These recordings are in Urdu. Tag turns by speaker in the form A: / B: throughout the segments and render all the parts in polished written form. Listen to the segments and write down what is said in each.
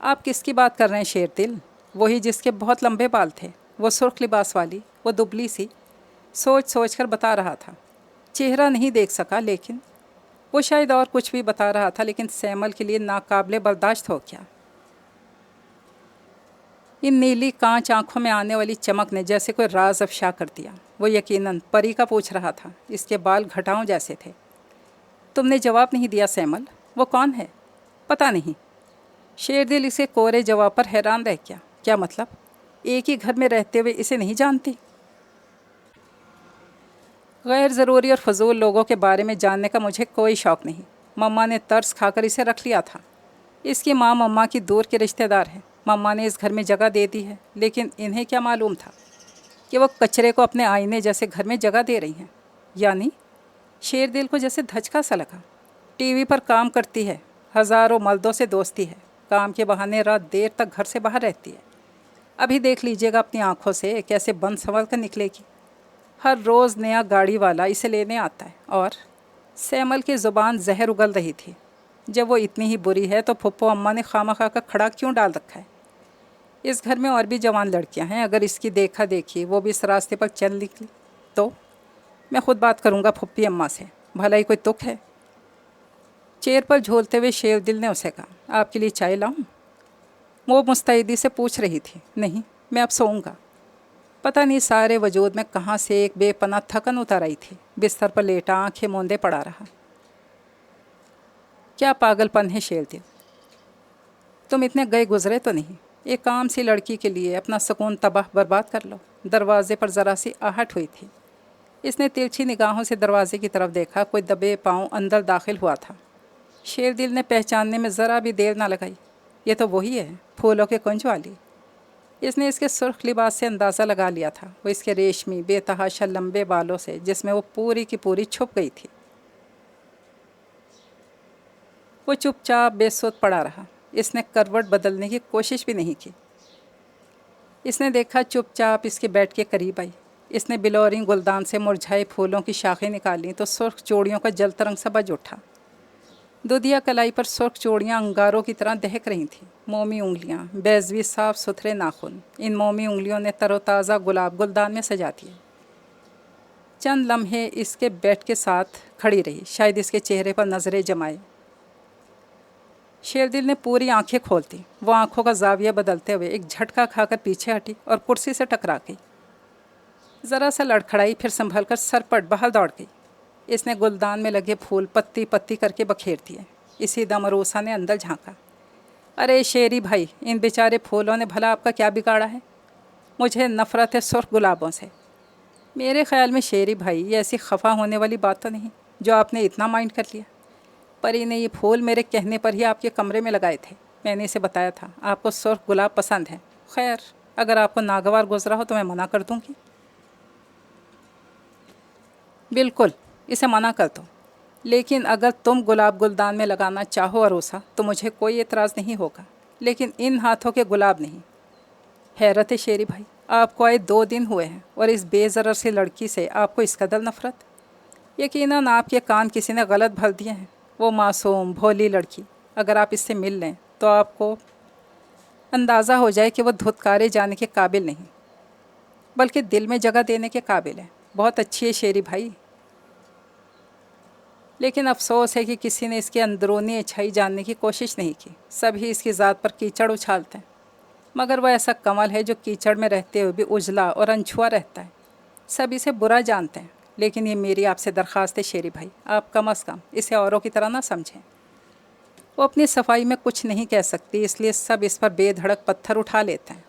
A: آپ کس کی بات کر رہے ہیں شیر دل؟ وہی جس کے بہت لمبے بال تھے، وہ سرخ لباس والی، وہ دبلی سی؟ سوچ سوچ کر بتا رہا تھا۔ چہرہ نہیں دیکھ سکا، لیکن وہ شاید اور کچھ بھی بتا رہا تھا، لیکن سیمل کے لیے ناقابل برداشت ہو گیا۔ ان نیلی کانچ آنکھوں میں آنے والی چمک نے جیسے کوئی راز افشا کر دیا۔ وہ یقیناً پری کا پوچھ رہا تھا۔ اس کے بال گھٹاؤں جیسے تھے۔ تم نے جواب نہیں دیا سیمل، وہ کون ہے؟ پتہ نہیں۔ شیر دل اسے کورے جواب پر حیران رہ گیا۔ کیا مطلب؟ ایک ہی گھر میں رہتے ہوئے اسے نہیں جانتی؟ غیر ضروری اور فضول لوگوں کے بارے میں جاننے کا مجھے کوئی شوق نہیں۔ مما نے ترس کھا کر اسے رکھ لیا تھا۔ اس کی ماں مما کی دور کے رشتہ دار ہیں۔ مما نے اس گھر میں جگہ دے دی ہے، لیکن انہیں کیا معلوم تھا کہ وہ کچرے کو اپنے آئینے جیسے گھر میں جگہ دے رہی ہیں؟ یعنی شیر دل کو جیسے دھچکا سا لگا۔ ٹی وی پر کام کرتی ہے، ہزاروں مردوں سے دوستی ہے، کام کے بہانے رات دیر تک گھر سے باہر رہتی ہے۔ ابھی دیکھ لیجئے گا اپنی آنکھوں سے کیسے بند سنور کر نکلے گی۔ ہر روز نیا گاڑی والا اسے لینے آتا ہے۔ اور سیمل کی زبان زہر اگل رہی تھی۔ جب وہ اتنی ہی بری ہے تو پھپھو اماں نے خواہ کا کھڑا کیوں ڈال رکھا ہے؟ اس گھر میں اور بھی جوان لڑکیاں ہیں، اگر اس کی دیکھا دیکھی وہ بھی اس راستے پر چل نکلی تو میں خود بات کروں گا پھپھی اماں سے، بھلا ہی کوئی تک ہے۔ چیئر پر جھولتے ہوئے شیر دل نے اسے کہا، آپ کے لیے چائے لاؤں؟ وہ مستعدی سے پوچھ رہی تھی، نہیں، میں اب سوؤں گا۔ پتہ نہیں سارے وجود میں کہاں سے ایک بے پناہ تھکن اتر آئی تھی۔ بستر پر لیٹا آنکھیں موندے پڑا رہا۔ کیا پاگل پن ہے شیر دل، تم اتنے گئے گزرے تو نہیں؟ ایک عام سی لڑکی کے لیے اپنا سکون تباہ برباد کر لو۔ دروازے پر ذرا سی آہٹ ہوئی تھی۔ اس نے ترچھی نگاہوں سے دروازے کی طرف دیکھا۔ کوئی دبے پاؤں اندر داخل ہوا تھا۔ شیر دل نے پہچاننے میں ذرا بھی دیر نہ لگائی۔ یہ تو وہی ہے، پھولوں کے کنج والی۔ اس نے اس کے سرخ لباس سے اندازہ لگا لیا تھا۔ وہ اس کے ریشمی بے تحاشا لمبے بالوں سے، جس میں وہ پوری کی پوری چھپ گئی تھی۔ وہ چپ چاپ بے سود پڑا رہا۔ اس نے کروٹ بدلنے کی کوشش بھی نہیں کی۔ اس نے دیکھا چپ چاپ اس کے بیڈ کے قریب آئی۔ اس نے بلورنگ گلدان سے مرجھائے پھولوں کی شاخیں نکالیں تو سرخ چوڑیوں کا جلتا رنگ سا بج اٹھا۔ دودھیا کلائی پر سرخ چوڑیاں انگاروں کی طرح دہک رہی تھیں۔ مومی انگلیاں، بیضوی صاف ستھرے ناخن، ان مومی انگلیوں نے تر و تازہ گلاب گلدان میں سجا دیا۔ چند لمحے اس کے بیڈ کے ساتھ کھڑی رہی، شاید اس کے چہرے پر نظریں جمائے۔ شیر دل نے پوری آنکھیں کھولتی۔ وہ آنکھوں کا زاویہ بدلتے ہوئے ایک جھٹکا کھا کر پیچھے ہٹی اور کرسی سے ٹکرا گئی۔ ذرا سا لڑکھڑائی، پھر سنبھل کر سرپٹ باہر دوڑ گئی۔ اس نے گلدان میں لگے پھول پتی پتی کر کے بکھیر دیے۔ اسی دم عروسہ نے اندر جھانکا۔ ارے شیری بھائی، ان بیچارے پھولوں نے بھلا آپ کا کیا بگاڑا ہے؟ مجھے نفرت ہے سرخ گلابوں سے۔ میرے خیال میں شیری بھائی، یہ ایسی خفا ہونے والی بات تو نہیں جو آپ نے اتنا مائنڈ کر لیا۔ پری نے یہ پھول میرے کہنے پر ہی آپ کے کمرے میں لگائے تھے۔ میں نے اسے بتایا تھا آپ کو سرخ گلاب پسند ہیں۔ خیر، اگر آپ کو ناگوار گزرا ہو تو میں منع کر دوں گی۔ بالکل، اسے منع کر دو، لیکن اگر تم گلاب گلدان میں لگانا چاہو عروسہ تو مجھے کوئی اعتراض نہیں ہوگا، لیکن ان ہاتھوں کے گلاب نہیں۔ حیرت ہے شیری بھائی، آپ کو آئے 2 دن ہوئے ہیں اور اس بے ضرر سی لڑکی سے آپ کو اس قدر نفرت؟ یقیناً آپ کے کان کسی نے غلط بھر دیے ہیں۔ وہ معصوم بھولی لڑکی، اگر آپ اس سے مل لیں تو آپ کو اندازہ ہو جائے کہ وہ دھتکارے جانے کے قابل نہیں، بلکہ دل میں جگہ دینے کے قابل ہے۔ بہت اچھی ہے شیری بھائی، لیکن افسوس ہے کہ کسی نے اس کی اندرونی اچھائی جاننے کی کوشش نہیں کی۔ سبھی اس کی ذات پر کیچڑ اچھالتے ہیں، مگر وہ ایسا کمل ہے جو کیچڑ میں رہتے ہوئے بھی اجلا اور انچھوا رہتا ہے۔ سب اسے برا جانتے ہیں، لیکن یہ میری آپ سے درخواست ہے شیری بھائی، آپ کم از کم اسے اوروں کی طرح نہ سمجھیں۔ وہ اپنی صفائی میں کچھ نہیں کہہ سکتی، اس لیے سب اس پر بے دھڑک پتھر اٹھا لیتے ہیں۔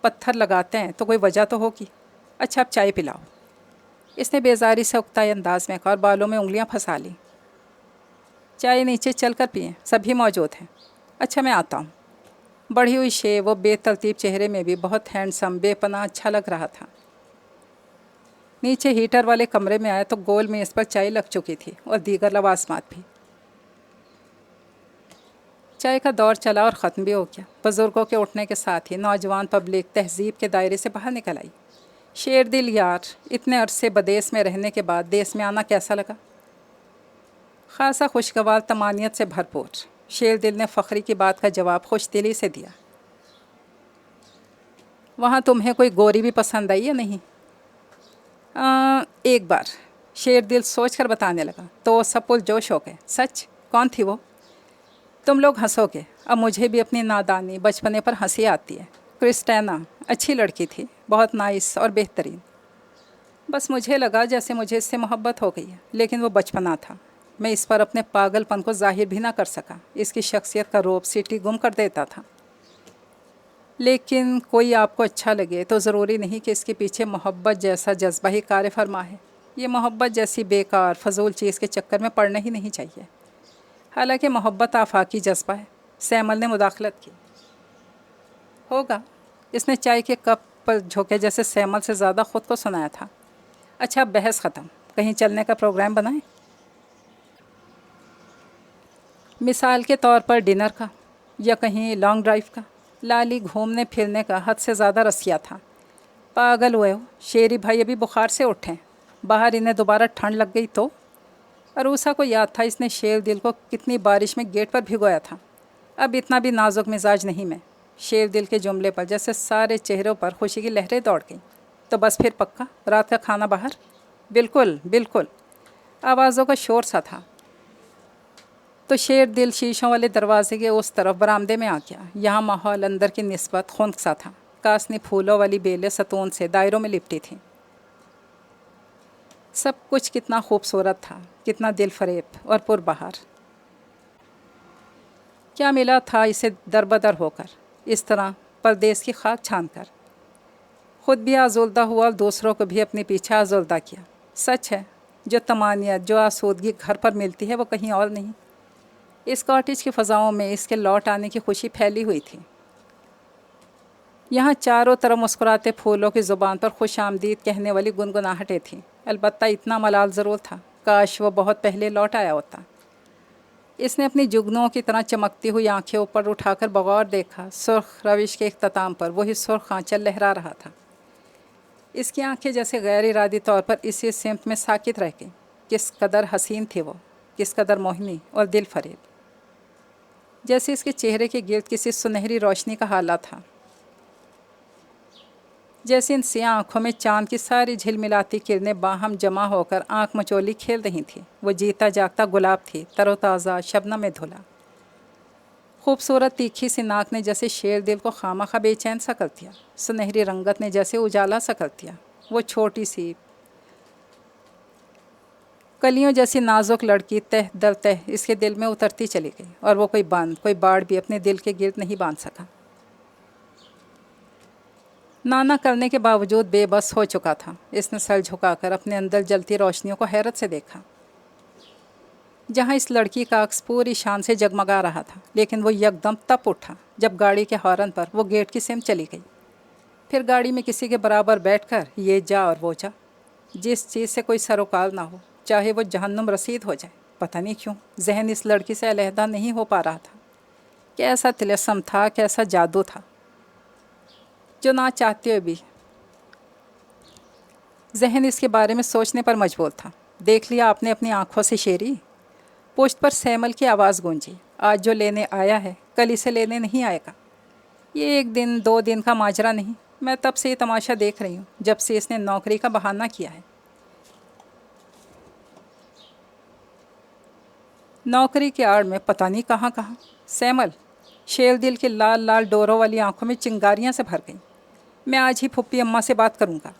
A: پتھر لگاتے ہیں تو کوئی وجہ تو ہوگی۔ اچھا، اب چائے پلاؤ۔ اس نے بیزاری سے اکتائے انداز میں کہا اور بالوں میں انگلیاں پھنسا لیں۔ چائے نیچے چل کر پئیں، سبھی موجود ہیں۔ اچھا، میں آتا ہوں۔ بڑھی ہوئی شے وہ بے ترتیب چہرے میں بھی بہت ہینڈسم، بے پناہ اچھا لگ رہا تھا۔ نیچے ہیٹر والے کمرے میں آیا تو گول میز پر چائے لگ چکی تھی اور دیگر لوازمات بھی۔ چائے کا دور چلا اور ختم بھی ہو گیا۔ بزرگوں کے اٹھنے کے ساتھ ہی نوجوان پبلک تہذیب کے دائرے سے باہر نکل آئی۔ شیر دل یار، اتنے عرصے بدیس میں رہنے کے بعد دیس میں آنا کیسا لگا؟ خاصا خوشگوار طمانیت سے بھرپور۔ شیر دل نے فخری کی بات کا جواب خوش دلی سے دیا۔ وہاں تمہیں کوئی گوری بھی پسند آئی یا نہیں؟ ایک بار، شیر دل سوچ کر بتانے لگا تو سب پرجوش ہو گئے۔ سچ؟ کون تھی وہ؟ تم لوگ ہنسو گے، اب مجھے بھی اپنی نادانی بچپنے پر ہنسی آتی ہے۔ کرسٹینا اچھی لڑکی تھی، بہت نائس اور بہترین۔ بس مجھے لگا جیسے مجھے اس سے محبت ہو گئی ہے، لیکن وہ بچپنا تھا، میں اس پر اپنے پاگل پن کو ظاہر بھی نہ کر سکا۔ اس کی شخصیت کا روب سیٹی گم کر دیتا تھا۔ لیکن کوئی آپ کو اچھا لگے تو ضروری نہیں کہ اس کے پیچھے محبت جیسا جذبہ ہی کار فرما ہے۔ یہ محبت جیسی بیکار فضول چیز کے چکر میں پڑنا ہی نہیں چاہیے۔ حالانکہ محبت آفاقی جذبہ ہے۔ سیمل نے مداخلت کی۔ ہوگا، اس نے چائے کے کپ پر جھوکے جیسے سیمل سے زیادہ خود کو سنایا تھا۔ اچھا، بحث ختم، کہیں چلنے کا پروگرام بنائیں؟ مثال کے طور پر ڈنر کا، یا کہیں لانگ ڈرائیو کا۔ لالی گھومنے پھرنے کا حد سے زیادہ رسیا تھا۔ پاگل ہوئے ہو، شیری بھائی ابھی بخار سے اٹھیں، باہر انہیں دوبارہ ٹھنڈ لگ گئی تو؟ عروسا کو یاد تھا اس نے شیر دل کو کتنی بارش میں گیٹ پر بھگویا تھا۔ اب اتنا بھی نازک مزاج نہیں میں۔ شیر دل کے جملے پر جیسے سارے چہروں پر خوشی کی لہریں دوڑ گئیں۔ تو بس پھر پکا رات کا کھانا باہر؟ بالکل بالکل، آوازوں کا شور سا تھا۔ تو شیر دل شیشوں والے دروازے کے اس طرف برآمدے میں آ گیا۔ یہاں ماحول اندر کی نسبت خنک سا تھا۔ کاسنی پھولوں والی بیلیں ستون سے دائروں میں لپٹی تھیں۔ سب کچھ کتنا خوبصورت تھا، کتنا دل فریب اور پربہار۔ کیا ملا تھا اسے در بدر ہو کر، اس طرح پردیس کی خاک چھان کر؟ خود بھی آزودہ ہوا اور دوسروں کو بھی اپنے پیچھے آزودہ کیا۔ سچ ہے، جو طمانینت، جو آسودگی گھر پر ملتی ہے وہ کہیں اور نہیں۔ اس کاٹیج کی فضاؤں میں اس کے لوٹ آنے کی خوشی پھیلی ہوئی تھی۔ یہاں چاروں طرف مسکراتے پھولوں کی زبان پر خوش آمدید کہنے والی گنگناہٹیں تھیں۔ البتہ اتنا ملال ضرور تھا، کاش وہ بہت پہلے لوٹ آیا ہوتا۔ اس نے اپنی جگنوں کی طرح چمکتی ہوئی آنکھیں اوپر اٹھا کر بغور دیکھا۔ سرخ روش کے اختتام پر وہی سرخ آنچل لہرا رہا تھا۔ اس کی آنکھیں جیسے غیر ارادی طور پر اسی سمت میں ساکت رہ گئیں۔ کس قدر حسین تھی وہ، کس قدر موہنی اور دل فریب۔ جیسے اس کے چہرے کے گرد کسی سنہری روشنی کا حالہ تھا، جیسے ان سیاہ آنکھوں میں چاند کی ساری جھلملاتی کرنیں باہم جمع ہو کر آنکھ مچولی کھیل رہی تھیں۔ وہ جیتا جاگتا گلاب تھی، تر و تازہ، شبنم میں دھلا۔ خوبصورت تیکھی سی ناک نے جیسے شیر دل کو خامخواہ بے چین سا کر دیا۔ سنہری رنگت نے جیسے اجالا سا کر دیا۔ وہ چھوٹی سی کلیوں جیسی نازک لڑکی تہ در تہ اس کے دل میں اترتی چلی گئی، اور وہ کوئی بند، کوئی باڑ بھی اپنے دل کے گرد نہیں باندھ سکا۔ نانا کرنے کے باوجود بے بس ہو چکا تھا۔ اس نے سر جھکا کر اپنے اندر جلتی روشنیوں کو حیرت سے دیکھا۔ جہاں اس لڑکی کا عکس پوری شان سے جگمگا رہا تھا، لیکن وہ یکدم تپ اٹھا جب گاڑی کے ہارن پر وہ گیٹ کی سمت چلی گئی۔ پھر گاڑی میں کسی کے برابر بیٹھ کر یہ جا اور وہ جا، جس چیز سے کوئی سروکال نہ ہو، چاہے وہ جہنم رسید ہو جائے۔ پتہ نہیں کیوں ذہن اس لڑکی سے علیحدہ نہیں ہو پا رہا تھا۔ کیسا طلسم تھا، کیسا جادو تھا، جو نہ چاہتے ہوئے بھی ذہن اس کے بارے میں سوچنے پر مجبور تھا۔ دیکھ لیا آپ نے اپنی آنکھوں سے شیری؟ پشت پر سیمل کی آواز گونجی۔ آج جو لینے آیا ہے کل اسے لینے نہیں آئے گا۔ یہ ایک دن دو دن کا ماجرا نہیں، میں تب سے یہ تماشا دیکھ رہی ہوں جب سے اس نے نوکری کا بہانہ کیا ہے۔ نوکری کی آڑ میں پتہ نہیں کہاں کہاں۔ سیمل، شیر دل کے لال لال ڈوروں والی آنکھوں میں چنگاریاں سے بھر گئیں۔ میں آج ہی پھپھی اماں سے بات کروں گا۔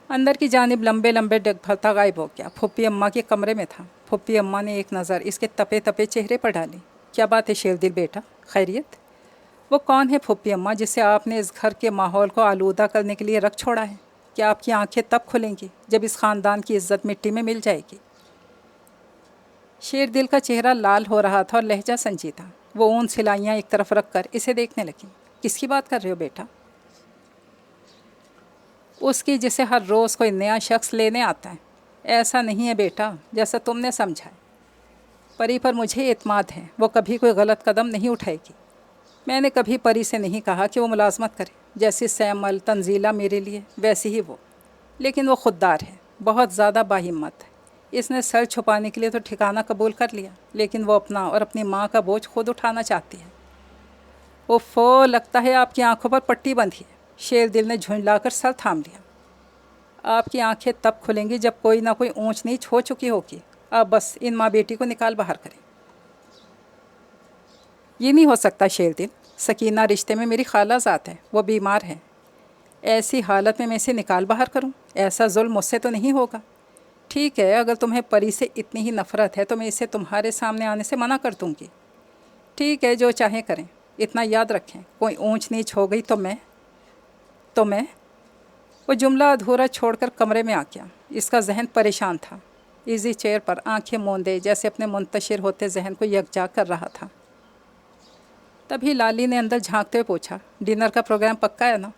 A: اندر کی جانب لمبے لمبے ڈگ بھرتا غائب ہو گیا۔ پھپھی اماں کے کمرے میں تھا۔ پھپھی اماں نے ایک نظر اس کے تپے تپے چہرے پر ڈالی۔ کیا بات ہے شیر دل بیٹا، خیریت؟ وہ کون ہے پھپھی اماں جسے آپ نے اس گھر کے ماحول کو آلودہ کرنے کے لیے رکھ چھوڑا ہے؟ کیا آپ کی آنکھیں تب کھلیں گی جب اس خاندان کی عزت مٹی میں مل جائے گی؟ شیر دل کا چہرہ لال ہو رہا تھا اور لہجہ سنجیدہ۔ وہ اون سلائیاں ایک طرف رکھ کر اسے دیکھنے لگی۔ کس کی بات کر رہے ہو بیٹا؟ اس کی جسے ہر روز کوئی نیا شخص لینے آتا ہے۔ ایسا نہیں ہے بیٹا جیسا تم نے سمجھا ہے۔ پری پر مجھے اعتماد ہے، وہ کبھی کوئی غلط قدم نہیں اٹھائے گی۔ میں نے کبھی پری سے نہیں کہا کہ وہ ملازمت کرے۔ جیسی سیمل تنزیلہ میرے لیے ویسی ہی وہ، لیکن وہ خوددار ہے، بہت زیادہ باہمت ہے۔ اس نے سر چھپانے کے لیے تو ٹھکانہ قبول کر لیا، لیکن وہ اپنا اور اپنی ماں کا بوجھ خود اٹھانا چاہتی ہے۔ اوفو، لگتا ہے آپ کی آنکھوں پر پٹی بندھی ہے۔ شیر دل نے جھنجلا کر سر تھام لیا۔ آپ کی آنکھیں تب کھلیں گی جب کوئی نہ کوئی اونچ نیچ ہو چکی ہوگی۔ آپ بس ان ماں بیٹی کو نکال باہر کریں۔ یہ نہیں ہو سکتا شیر دل، سکینہ رشتے میں میری خالہ ذات ہے، وہ بیمار ہے۔ ایسی حالت میں اسے نکال باہر کروں؟ ایسا ظلم مجھ سے تو نہیں ہوگا۔ ٹھیک ہے، اگر تمہیں پری سے اتنی ہی نفرت ہے تو میں اسے تمہارے سامنے آنے سے منع کر دوں گی۔ ٹھیک ہے، جو چاہیں کریں، اتنا یاد رکھیں کوئی اونچ نیچ ہو گئی تو میں وہ جملہ ادھورا چھوڑ کر کمرے میں آ گیا۔ اس کا ذہن پریشان تھا، ایزی چیئر پر آنکھیں موندے جیسے اپنے منتشر ہوتے ذہن کو یکجا کر رہا تھا۔ تبھی لالی نے اندر جھانکتے ہوئے پوچھا، ڈنر کا پروگرام پکا ہے نا؟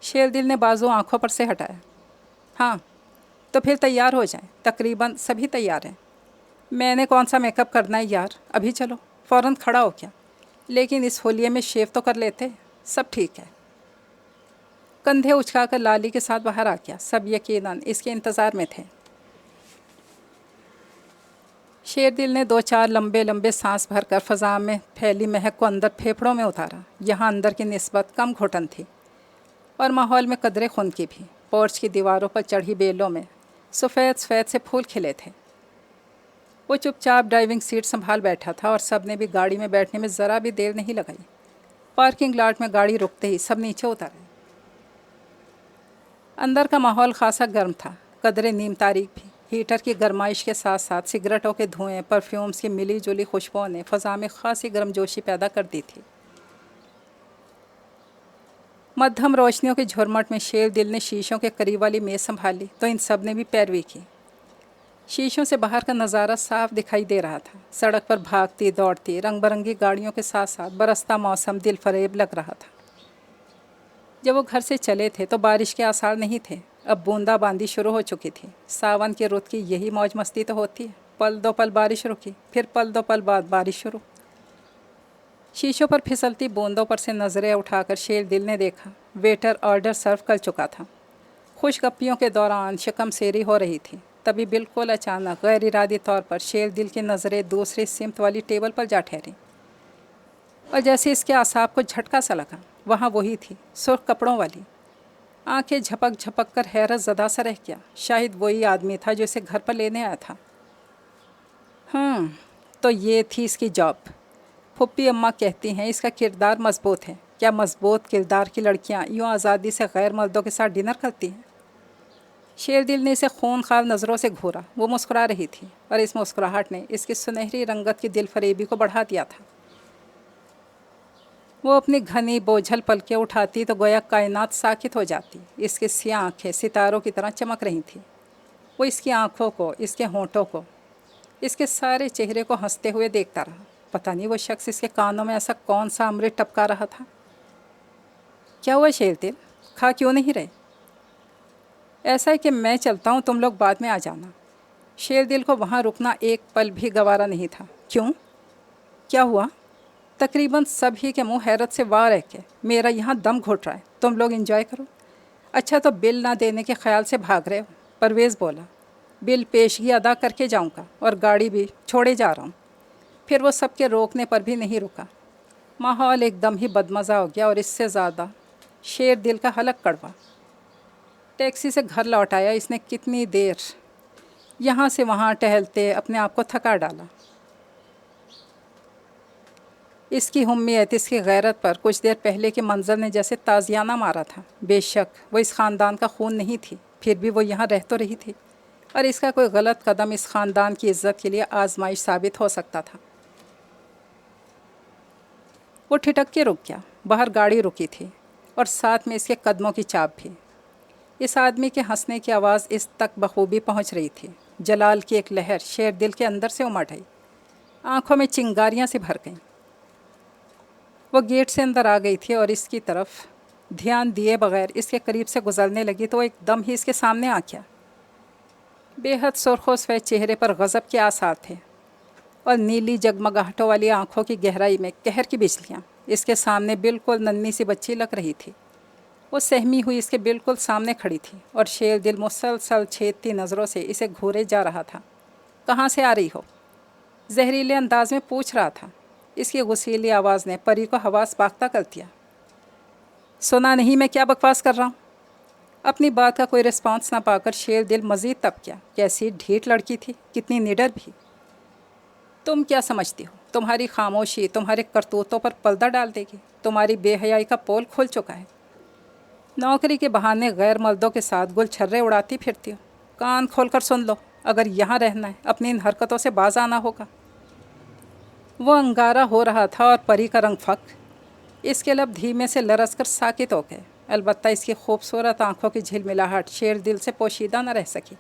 A: شیر دل نے بازو آنکھوں پر سے ہٹایا۔ ہاں، تو پھر تیار ہو جائیں، تقریباً سبھی تیار ہیں۔ میں نے کون سا میک اپ کرنا ہے یار، ابھی چلو، فوراً کھڑا ہو کیا؟ لیکن اس ہولیے میں شیو تو کر لیتے، سب ٹھیک ہے۔ کندھے اچھا کر لالی کے ساتھ باہر آ گیا۔ سب یقیناً اس کے انتظار میں تھے۔ شیر دل نے 2-4 لمبے لمبے سانس بھر کر فضا میں پھیلی مہک کو اندر پھیپھڑوں میں اتارا۔ یہاں اندر کی نسبت کم گھٹن تھی اور ماحول میں قدرے خون کی بھی۔ پورچ کی دیواروں پر چڑھی بیلوں میں سفید سفید سے پھول کھلے تھے۔ وہ چپ چاپ ڈرائیونگ سیٹ سنبھال بیٹھا تھا اور سب نے بھی گاڑی میں بیٹھنے میں ذرا بھی دیر نہیں لگائی۔ پارکنگ لاٹ میں گاڑی رکتے ہی سب نیچے اترے۔ اندر کا ماحول خاصا گرم تھا، قدرے نیم تاریک بھی۔ ہیٹر کی گرمائش کے ساتھ ساتھ سگریٹوں کے دھوئیں، پرفیومز کی ملی جلی خوشبوؤں نے فضا میں خاصی گرم جوشی پیدا کر دی تھی۔ مدھم روشنیوں کے جھرمٹ میں شیر دل نے شیشوں کے قریب والی میز سنبھالی تو ان سب نے بھی پیروی کی۔ شیشوں سے باہر کا نظارہ صاف دکھائی دے رہا تھا۔ سڑک پر بھاگتی دوڑتی رنگ برنگی گاڑیوں کے ساتھ ساتھ برستا موسم دل فریب لگ رہا تھا۔ جب وہ گھر سے چلے تھے تو بارش کے آثار نہیں تھے، اب بوندا باندی شروع ہو چکی تھی۔ ساون کے رت کی یہی موج مستی تو ہوتی ہے، پل دو پل بارش رکی، پھر پل دو پل بعد بارش شروع۔ شیشوں پر پھسلتی بوندوں پر سے نظریں اٹھا کر شیر دل نے دیکھا، ویٹر آرڈر سرو کر چکا تھا۔ خوش گپیوں کے دوران شکم سیری ہو رہی تھی، تبھی بالکل اچانک غیر ارادی طور پر شیر دل کی نظریں دوسری سمت والی ٹیبل پر جا ٹھہری، اور جیسے اس کے اعصاب کو جھٹکا سا لگا، وہاں وہی تھی، سرخ کپڑوں والی۔ آنکھیں جھپک جھپک کر حیرت زدہ سا رہ گیا۔ شاید وہی آدمی تھا جو اسے گھر پر لینے آیا تھا۔ تو یہ تھی اس کی جاب۔ پھپھی اماں کہتی ہیں اس کا کردار مضبوط ہے۔ کیا مضبوط کردار کی لڑکیاں یوں آزادی سے غیر مردوں کے ساتھ ڈنر کرتی ہیں؟ شیر دل نے اسے خون خوار نظروں سے گھورا۔ وہ مسکرا رہی تھی اور اس مسکراہٹ نے اس کی سنہری رنگت کی دل فریبی کو بڑھا دیا تھا۔ وہ اپنی گھنی بوجھل پلکیں اٹھاتی تو گویا کائنات ساکت ہو جاتی۔ اس کی سیاہ آنکھیں ستاروں کی طرح چمک رہی تھیں۔ وہ اس کی آنکھوں کو، اس کے ہونٹوں کو، اس کے سارے چہرے کو ہنستے ہوئے دیکھتا رہا۔ پتہ نہیں وہ شخص اس کے کانوں میں ایسا کون سا امرت ٹپکا رہا تھا۔ کیا ہوا شیر دل، کھا کیوں نہیں رہے؟ ایسا ہے کہ میں چلتا ہوں، تم لوگ بعد میں آ جانا۔ شیر دل کو وہاں رکنا ایک پل بھی گوارا نہیں تھا۔ کیوں؟ کیا ہوا؟ تقریباً سب ہی کے منہ حیرت سے واہ رہ کے، میرا یہاں دم گھٹ رہا ہے، تم لوگ انجوائے کرو۔ اچھا تو بل نہ دینے کے خیال سے بھاگ رہے ہو؟ پرویز بولا، بل پیشگی ادا کر کے جاؤں گا اور گاڑی بھی چھوڑے جا رہا ہوں۔ پھر وہ سب کے روکنے پر بھی نہیں رکا۔ ماحول ایک دم ہی بدمزہ ہو گیا اور اس سے زیادہ شیر دل کا حلق کڑوا۔ ٹیکسی سے گھر لوٹ آیا۔ اس نے کتنی دیر یہاں سے وہاں ٹہلتے اپنے آپ کو تھکا ڈالا۔ اس کی حمیت، اس کی غیرت پر کچھ دیر پہلے کے منظر نے جیسے تازیانہ مارا تھا۔ بے شک وہ اس خاندان کا خون نہیں تھی، پھر بھی وہ یہاں رہ تو رہی تھی، اور اس کا کوئی غلط قدم اس خاندان کی عزت کے لیے آزمائش ثابت ہو سکتا تھا۔ وہ ٹھٹک کے رک گیا۔ باہر گاڑی رکی تھی اور ساتھ میں اس کے قدموں کی چاپ بھی۔ اس آدمی کے ہنسنے کی آواز اس تک بخوبی پہنچ رہی تھی۔ جلال کی ایک لہر شیر دل کے اندر سے امڑ آئی، آنکھوں میں چنگاریاں سے بھر گئیں۔ وہ گیٹ سے اندر آ گئی تھی اور اس کی طرف دھیان دیے بغیر اس کے قریب سے گزرنے لگی تو ایک دم ہی اس کے سامنے آ گیا۔ بے حد سرخ و سفید چہرے پر غضب کے آثار تھے اور نیلی جگمگاہٹوں والی آنکھوں کی گہرائی میں قہر کی بجلیاں۔ اس کے سامنے بالکل ننھی سی بچی لگ رہی تھی۔ وہ سہمی ہوئی اس کے بالکل سامنے کھڑی تھی اور شیر دل مسلسل چھیدتی نظروں سے اسے گھورے جا رہا تھا۔ کہاں سے آ رہی ہو؟ زہریلے انداز میں پوچھ رہا تھا۔ اس کی غصیلی آواز نے پری کو حواس باختہ کر دیا۔ سنا نہیں میں کیا بکواس کر رہا ہوں؟ اپنی بات کا کوئی رسپانس نہ پا کر شیر دل مزید تب کیا۔ کیسی ڈھیٹ لڑکی تھی، کتنی نڈر بھی۔ تم کیا سمجھتی ہو تمہاری خاموشی تمہارے کرتوتوں پر پردہ ڈال دے گی؟ تمہاری بے حیائی کا پول کھل چکا ہے۔ نوکری کے بہانے غیر مردوں کے ساتھ گل چھرے اڑاتی پھرتی ہو۔ کان کھول کر سن لو، اگر یہاں رہنا ہے اپنی ان حرکتوں سے باز آنا ہوگا۔ وہ انگارہ ہو رہا تھا اور پری کا رنگ پھک۔ اس کے لب دھیمے سے لرز کر ساکت ہو گئے، البتہ اس کی خوبصورت آنکھوں کی جھلملاہٹ شیر دل سے پوشیدہ نہ رہ سکی۔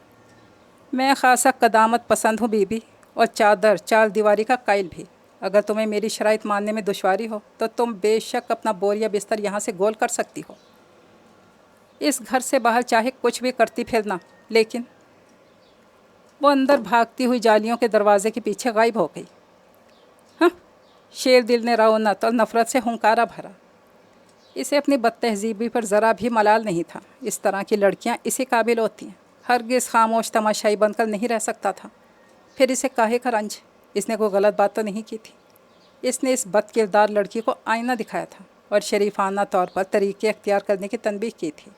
A: میں خاصا قدامت پسند ہوں بی بی، اور چادر چال دیواری کا قائل بھی۔ اگر تمہیں میری شرائط ماننے میں دشواری ہو تو تم بے شک اپنا بوریا بستر یہاں سے گول کر سکتی ہو۔ اس گھر سے باہر چاہے کچھ بھی کرتی پھرنا، لیکن وہ اندر بھاگتی ہوئی جالیوں کے دروازے کے پیچھے غائب ہو گئی۔ ہاں، شیر دل نے رعونت اور نفرت سے ہنکارا بھرا۔ اسے اپنی بد تہذیبی پر ذرا بھی ملال نہیں تھا۔ اس طرح کی لڑکیاں اسی قابل ہوتی ہیں۔ ہرگز خاموش تماشائی بن کر نہیں رہ سکتا تھا۔ پھر اسے کاہے کا رنج؟ اس نے کوئی غلط بات تو نہیں کی تھی۔ اس نے اس بد کردار لڑکی کو آئینہ دکھایا تھا اور شریفانہ طور پر طریقے اختیار کرنے کی تنبیہ کی تھی۔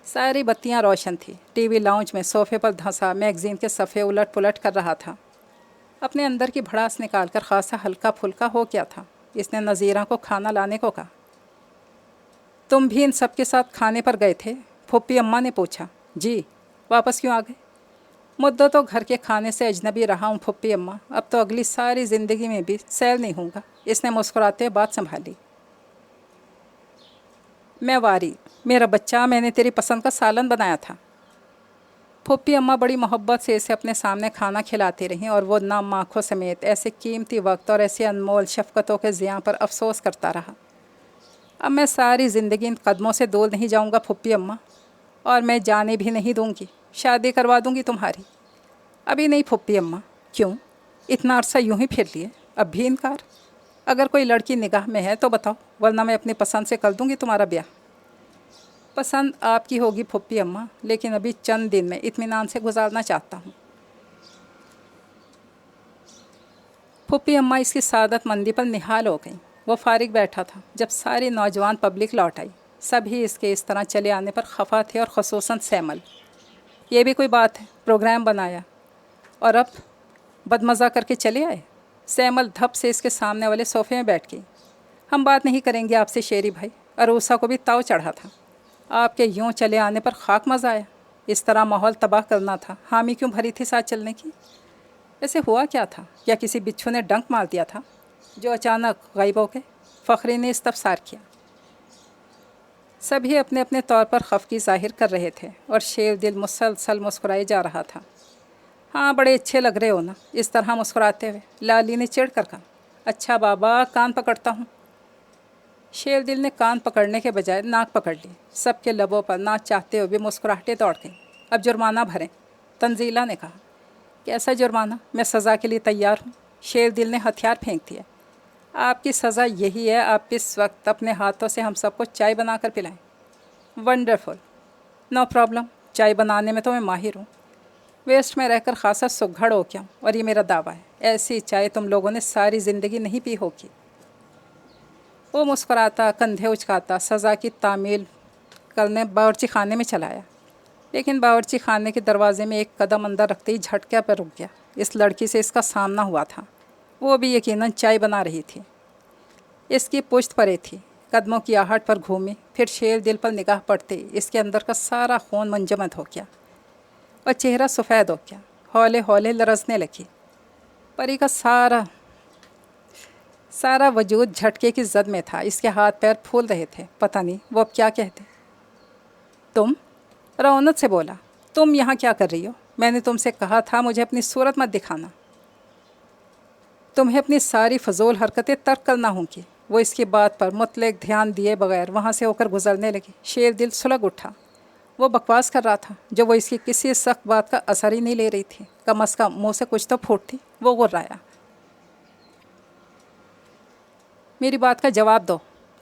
A: ساری بتیاں روشن تھیں۔ ٹی وی لاؤنج میں صوفے پر دھنسا میگزین کے صفحے الٹ پلٹ کر رہا تھا۔ اپنے اندر کی بھڑاس نکال کر خاصا ہلکا پھلکا ہو گیا تھا۔ اس نے نظیرہ کو کھانا لانے کو کہا۔ تم بھی ان سب کے ساتھ کھانے پر گئے تھے؟ پھوپھی اماں نے پوچھا۔ جی۔ واپس کیوں آ گئے؟ مدتوں گھر کے کھانے سے اجنبی رہا ہوں پھوپھی اماں، اب تو اگلی ساری زندگی میں بھی سیل نہیں ہوں گا۔ اس نے مسکراتے بات سنبھالی۔ میں واری، میرا بچہ، میں نے تیری پسند کا سالن بنایا تھا۔ پھوپھی اماں بڑی محبت سے اسے اپنے سامنے کھانا کھلاتی رہیں اور وہ نام آنکھوں سمیت ایسے قیمتی وقت اور ایسی انمول شفقتوں کے ضیاع پر افسوس کرتا رہا۔ اب میں ساری زندگی ان قدموں سے دور نہیں جاؤں گا پھوپھی اماں، اور میں جانے بھی نہیں دوں گی۔ شادی کروا دوں گی تمہاری۔ ابھی نہیں پھوپھی اماں۔ کیوں؟ اتنا عرصہ یوں ہی پھر لیے، اب بھی انکار؟ اگر کوئی لڑکی نگاہ میں ہے تو بتاؤ، ورنہ میں اپنی پسند سے کر دوں گی تمہارا بیاہ۔ پسند آپ کی ہوگی پھوپھی اماں، لیکن ابھی چند دن میں اطمینان سے گزارنا چاہتا ہوں۔ پھوپھی اماں اس کی سعادت مندی پر نہال ہو گئیں۔ وہ فارغ بیٹھا تھا جب ساری نوجوان پبلک لوٹ آئی۔ سبھی اس کے اس طرح چلے آنے پر خفا تھے، اور خصوصاً سیمل۔ یہ بھی کوئی بات ہے، پروگرام بنایا اور اب بدمزہ کر کے چلے آئے؟ سیمل دھپ سے اس کے سامنے والے صوفے میں بیٹھ گئی۔ ہم بات نہیں کریں گے آپ سے شیری بھائی، عروسہ کو بھی تاؤ چڑھا تھا۔ آپ کے یوں چلے آنے پر خاک مزہ آیا۔ اس طرح ماحول تباہ کرنا تھا، حامی کیوں بھری تھی ساتھ چلنے کی؟ ایسے ہوا کیا تھا؟ یا کسی بچھو نے ڈنک مار دیا تھا جو اچانک غائب ہو گئے؟ فخری نے استفسار کیا۔ سبھی اپنے اپنے طور پر خفگی ظاہر کر رہے تھے اور شیر دل مسلسل مسکرائے جا رہا تھا۔ ہاں، بڑے اچھے لگ رہے ہو نا، اس طرح مسکراتے ہوئے، لالی نے چڑھ کر کہا۔ اچھا بابا، کان پکڑتا ہوں۔ شیر دل نے کان پکڑنے کے بجائے ناک پکڑ لی۔ سب کے لبوں پر نہ چاہتے ہوئے بھی مسکراہٹیں دوڑ گئیں۔ اب جرمانہ بھریں، تنزیلہ نے کہا۔ کیسا جرمانہ؟ میں سزا کے لیے تیار ہوں۔ شیر دل نے ہتھیار پھینک دیا۔ آپ کی سزا یہی ہے، آپ اس وقت اپنے ہاتھوں سے ہم سب کو چائے بنا کر پلائیں۔ ونڈرفل، نو پرابلم، چائے بنانے میں تو میں ماہر ہوں۔ ویسٹ میں رہ کر خاصا سگھڑ ہو گیا ہوں، اور یہ میرا دعویٰ ہے، ایسی چائے تم لوگوں نے ساری زندگی نہیں پی ہوگی۔ وہ مسکراتا، کندھے اچکاتا سزا کی تعمیل کرنے باورچی خانے میں چلا آیا، لیکن باورچی خانے کے دروازے میں ایک قدم اندر رکھتے ہی جھٹکے پر رک گیا۔ اس لڑکی سے اس کا سامنا ہوا تھا، وہ بھی یقیناً چائے بنا رہی تھی۔ اس کی پشت پرے تھی، قدموں کی آہٹ پر گھومی، پھر شیر دل پر نگاہ پڑتے اس کے اندر کا سارا خون منجمد ہو گیا اور چہرہ سفید ہو گیا، ہولے ہولے لرزنے لگی۔ پری کا سارا وجود جھٹکے کی زد میں تھا، اس کے ہاتھ پیر پھول رہے تھے، پتہ نہیں وہ اب کیا کہتے۔ تم؟ رونت سے بولا۔ تم یہاں کیا کر رہی ہو؟ میں نے تم سے کہا تھا مجھے اپنی صورت مت دکھانا۔ تمہیں اپنی ساری فضول حرکتیں ترک کرنا ہوں گی۔ وہ اس کی بات پر مطلق دھیان دیے بغیر وہاں سے ہو کر گزرنے لگی۔ شیر دل سلگ اٹھا۔ وہ بکواس کر رہا تھا جو وہ اس کی کسی سخت بات کا اثر ہی نہیں لے رہی تھی۔ کم از کم منہ سے کچھ تو پھوٹتی۔ وہ غرایا۔ میری بات کا جواب دو،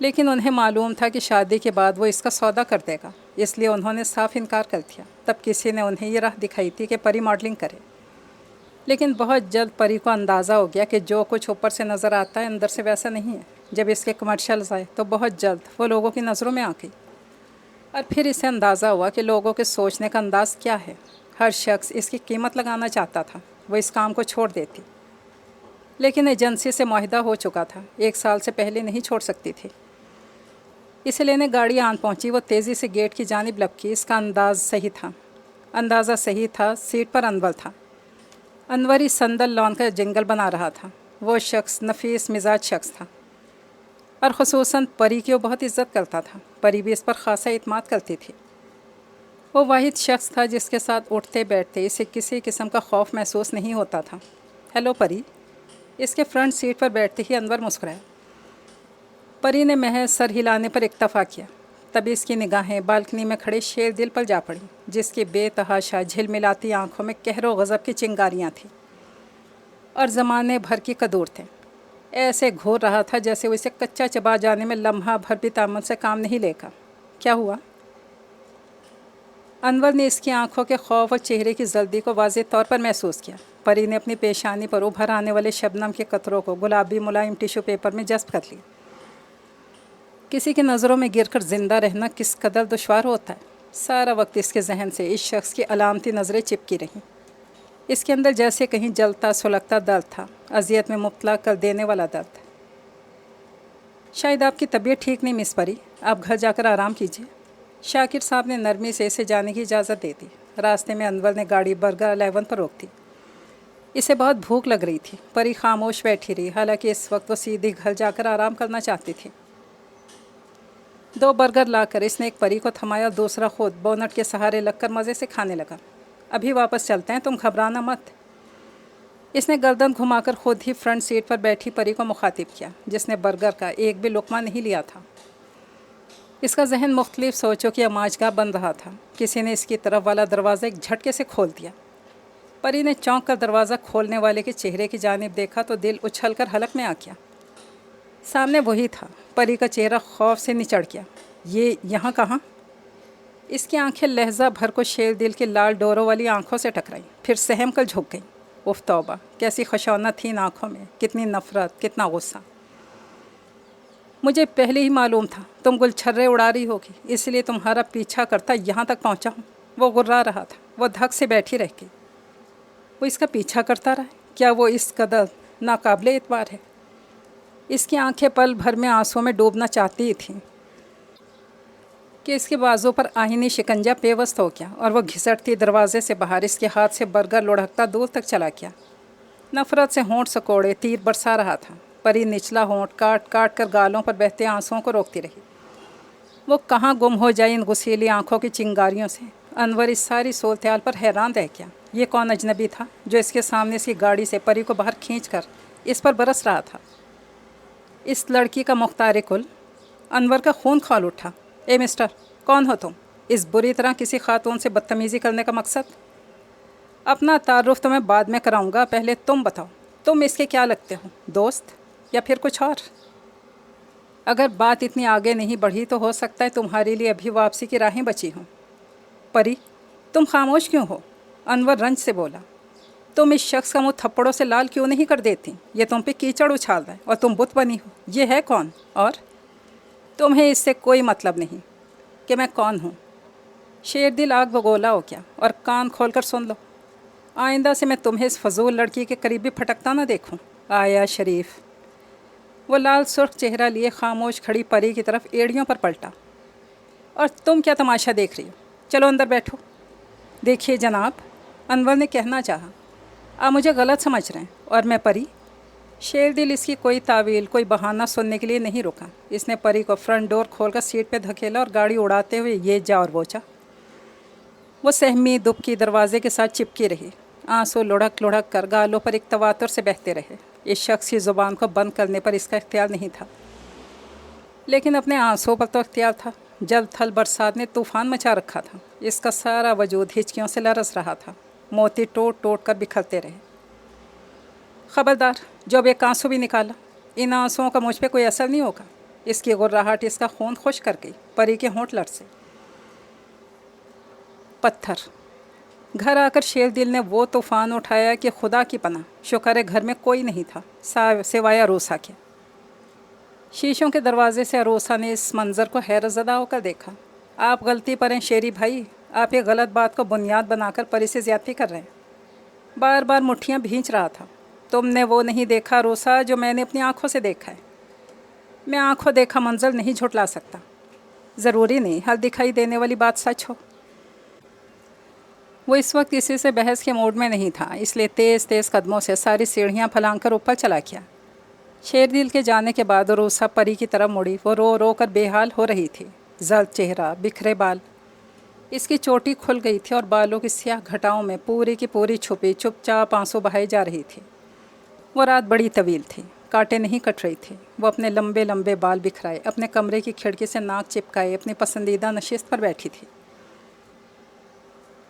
A: لیکن انہیں معلوم تھا کہ شادی کے بعد وہ اس کا سودا کر دے گا، اس لیے انہوں نے صاف انکار کر دیا۔ تب کسی نے انہیں یہ راہ دکھائی تھی کہ پری ماڈلنگ کرے، لیکن بہت جلد پری کو اندازہ ہو گیا کہ جو کچھ اوپر سے نظر آتا ہے اندر سے ویسا نہیں ہے۔ جب اس کے کمرشلز آئے تو بہت جلد وہ لوگوں کی نظروں میں آ گئی، اور پھر اسے اندازہ ہوا کہ لوگوں کے سوچنے کا انداز کیا ہے۔ ہر شخص اس کی قیمت لگانا چاہتا تھا۔ وہ اس کام کو چھوڑ دیتی، لیکن ایجنسی سے معاہدہ ہو چکا تھا، 1 سال سے پہلے نہیں چھوڑ سکتی تھی۔ اسے لینے گاڑی آن پہنچی، وہ تیزی سے گیٹ کی جانب لپکی۔ اس کا اندازہ صحیح تھا، سیٹ پر انور تھا۔ انور ہی سندل لان کا جنگل بنا رہا تھا۔ وہ شخص نفیس مزاج شخص تھا، اور خصوصاً پری کی وہ بہت عزت کرتا تھا۔ پری بھی اس پر خاصا اعتماد کرتی تھی۔ وہ واحد شخص تھا جس کے ساتھ اٹھتے بیٹھتے اسے کسی قسم کا خوف محسوس نہیں ہوتا تھا۔ ہیلو پری، اس کے فرنٹ سیٹ پر بیٹھتے ہی انور مسکرایا۔ پری نے محض سر ہلانے پر اکتفا کیا۔ تب اس کی نگاہیں بالکنی میں کھڑے شیر دل پر جا پڑیں، جس کی بے تحاشا جھلملاتی آنکھوں میں قہر و غضب کی چنگاریاں تھیں اور زمانے بھر کی قدور تھے۔ ایسے گھور رہا تھا جیسے وہ اسے کچا چبا جانے میں لمحہ بھر بھی تامل سے کام نہیں لے گا۔ کیا ہوا؟ انور نے اس کی آنکھوں کے خوف اور چہرے کی زلدی کو واضح طور پر محسوس کیا۔ پری نے اپنی پیشانی پر ابھر آنے والے شبنم کے قطروں کو گلابی ملائم ٹیشو پیپر میں جذب کر لیا۔ کسی کی نظروں میں گر کر زندہ رہنا کس قدر دشوار ہوتا ہے۔ سارا وقت اس کے ذہن سے اس شخص کی علامتی نظریں چپکی رہیں۔ اس کے اندر جیسے کہیں جلتا سلگتا درد تھا، اذیت میں مبتلا کر دینے والا درد۔ شاید آپ کی طبیعت ٹھیک نہیں مس پری، آپ گھر جا کر آرام کیجیے۔ شاکر صاحب نے نرمی سے اسے جانے کی اجازت دے دی۔ راستے میں انور نے گاڑی برگر 11 پر روک دی۔ اسے بہت بھوک لگ رہی تھی۔ پری خاموش بیٹھی رہی، حالانکہ اس وقت وہ سیدھی گھر جا کر آرام کرنا چاہتی تھی۔ 2 برگر لا کر اس نے ایک پری کو تھمایا اور دوسرا خود بونٹ کے سہارے لگ کر مزے سے کھانے لگا۔ ابھی واپس چلتے ہیں، تم گھبرانا مت۔ اس نے گردن گھما کر خود ہی فرنٹ سیٹ پر بیٹھی پری کو مخاطب کیا، جس نے برگر کا ایک بھی لقمہ نہیں لیا تھا۔ اس کا ذہن مختلف سوچوں کی آماجگاہ بن رہا تھا۔ کسی نے اس کی طرف والا دروازہ ایک جھٹکے سے کھول دیا۔ پری نے چونک کر دروازہ کھولنے والے کے چہرے کی جانب دیکھا تو دل اچھل کر حلق میں آ گیا۔ سامنے وہی تھا۔ پری کا چہرہ خوف سے نچڑ گیا۔ یہ یہاں کہاں؟ اس کی آنکھیں لہجہ بھر کو شیر دل کی لال ڈوروں والی آنکھوں سے ٹکرائیں، پھر سہم کر جھک گئیں۔ اف توبہ، کیسی خشونت تھی ان آنکھوں میں، کتنی نفرت، کتنا غصہ۔ مجھے پہلے ہی معلوم تھا تم گلچھرے اڑا رہی ہوگی، اس لیے تمہارا پیچھا کرتا یہاں تک پہنچا ہوں۔ وہ غرا رہا تھا۔ وہ دھک سے بیٹھی رہ گئی۔ وہ اس کا پیچھا کرتا رہا ہے؟ کیا وہ اس قدر ناقابل اعتبار ہے؟ اس کی آنکھیں پل بھر میں آنسوں میں ڈوبنا چاہتی تھیں کہ اس کے بازو پر آہنی شکنجہ پیوست ہو گیا، اور وہ گھسٹتی دروازے سے باہر اس کے ہاتھ سے برگر لڑھکتا دور تک چلا گیا۔ نفرت سے ہونٹ سکوڑے تیر برسا رہا تھا۔ پری نچلا ہونٹ کاٹ کاٹ کر گالوں پر بہتے آنسوؤں کو روکتی رہی۔ وہ کہاں گم ہو جائی ان غسیلی آنکھوں کی چنگاریوں سے۔ انور اس ساری صورتحال پر حیران رہ گیا۔ یہ کون اجنبی تھا جو اس کے سامنے اس کی گاڑی سے پری کو باہر کھینچ کر اس پر برس رہا تھا؟ اس لڑکی کا مختار کل؟ انور کا خون کھول اٹھا۔ اے مسٹر، کون ہو تم؟ اس بری طرح کسی خاتون سے بدتمیزی کرنے کا مقصد؟ اپنا تعارف تو میں بعد میں کراؤں گا، پہلے تم بتاؤ، تم اس کے کیا لگتے ہو؟ دوست یا پھر کچھ اور؟ اگر بات اتنی آگے نہیں بڑھی تو ہو سکتا ہے تمہارے لیے ابھی واپسی کی راہیں بچی ہوں۔ پری، تم خاموش کیوں ہو؟ انور رنج سے بولا۔ تم اس شخص کا منہ تھپڑوں سے لال کیوں نہیں کر دیتی؟ یہ تم پہ کیچڑ اچھال رہا ہے اور تم بت بنی ہو۔ یہ ہے کون؟ اور تمہیں اس سے کوئی مطلب نہیں کہ میں کون ہوں۔ شیر دل آگ بگولا ہو گیا۔ اور کان کھول کر سن لو، آئندہ سے میں تمہیں اس فضول لڑکی کے قریب بھی پھٹکتا نہ دیکھوں۔ آیا شریف۔ وہ لال سرخ چہرہ لیے خاموش کھڑی پری کی طرف ایڑیوں پر پلٹا۔ اور تم کیا تماشا دیکھ رہی ہو؟ چلو اندر بیٹھو۔ دیکھیے جناب، انور نے کہنا چاہا، آپ مجھے غلط سمجھ رہے ہیں، اور میں پری؟ شیر دل اس کی کوئی تعویل، کوئی بہانہ سننے کے لیے نہیں رکا۔ اس نے پری کو فرنٹ ڈور کھول کر سیٹ پہ دھکیلا اور گاڑی اڑاتے ہوئے یہ جا اور وہ چا۔ وہ سہمی دبکی دروازے کے ساتھ چپکی رہی۔ آنسو لڑھک لڑھک کر گالوں پر ایک تواتر سے بہتے رہے۔ اس شخص کی زبان کو بند کرنے پر اس کا اختیار نہیں تھا، لیکن اپنے آنسوں پر تو اختیار تھا۔ جل تھل برسات نے طوفان مچا رکھا تھا۔ اس کا سارا وجود ہچکیوں سے لرز رہا تھا۔ موتی ٹوٹ ٹوٹ کر بکھرتے رہے۔ خبردار، جو اب ایک آنسو بھی نکالا، ان آنسوؤں کا مجھ پہ کوئی اثر نہیں ہوگا۔ اس کی غراہٹ اس کا خون خشک کر گئی. پری کے ہونٹ لرزے. پتھر. گھر آ کر شیر دل نے وہ طوفان اٹھایا کہ خدا کی پناہ. شکر ہے گھر میں کوئی نہیں تھا سوائے عروسا کے. شیشوں کے دروازے سے عروسا نے اس منظر کو حیرت زدہ ہو کر دیکھا. آپ غلطی پر ہیں شیری بھائی. آپ ایک غلط بات کو بنیاد بنا کر پری سے زیادتی کر رہے ہیں. بار بار مٹھیاں بھینچ رہا تھا. تم نے وہ نہیں دیکھا عروسا جو میں نے اپنی آنکھوں سے دیکھا ہے. میں آنکھوں دیکھا منظر نہیں جھٹلا سکتا. ضروری نہیں ہر دکھائی دینے والی بات سچ ہو. وہ اس وقت کسی سے بحث کے موڈ میں نہیں تھا، اس لیے تیز تیز قدموں سے ساری سیڑھیاں پھلانگ کر اوپر چلا گیا. شیر دل کے جانے کے بعد عروسا پری کی طرف مڑی. وہ رو رو کر بے حال ہو رہی تھی. زرد چہرہ، بکھرے بال. اس کی چوٹی کھل گئی تھی اور بالوں کی سیاہ گھٹاؤں میں پوری کی پوری چھپی چپ چاپ آنسو بہائی جا رہی تھی. وہ رات بڑی طویل تھی. کانٹے نہیں کٹ رہی تھی. وہ اپنے لمبے لمبے بال بکھرائے اپنے کمرے کی کھڑکی سے ناک چپکائے اپنی پسندیدہ نشست پر بیٹھی تھی.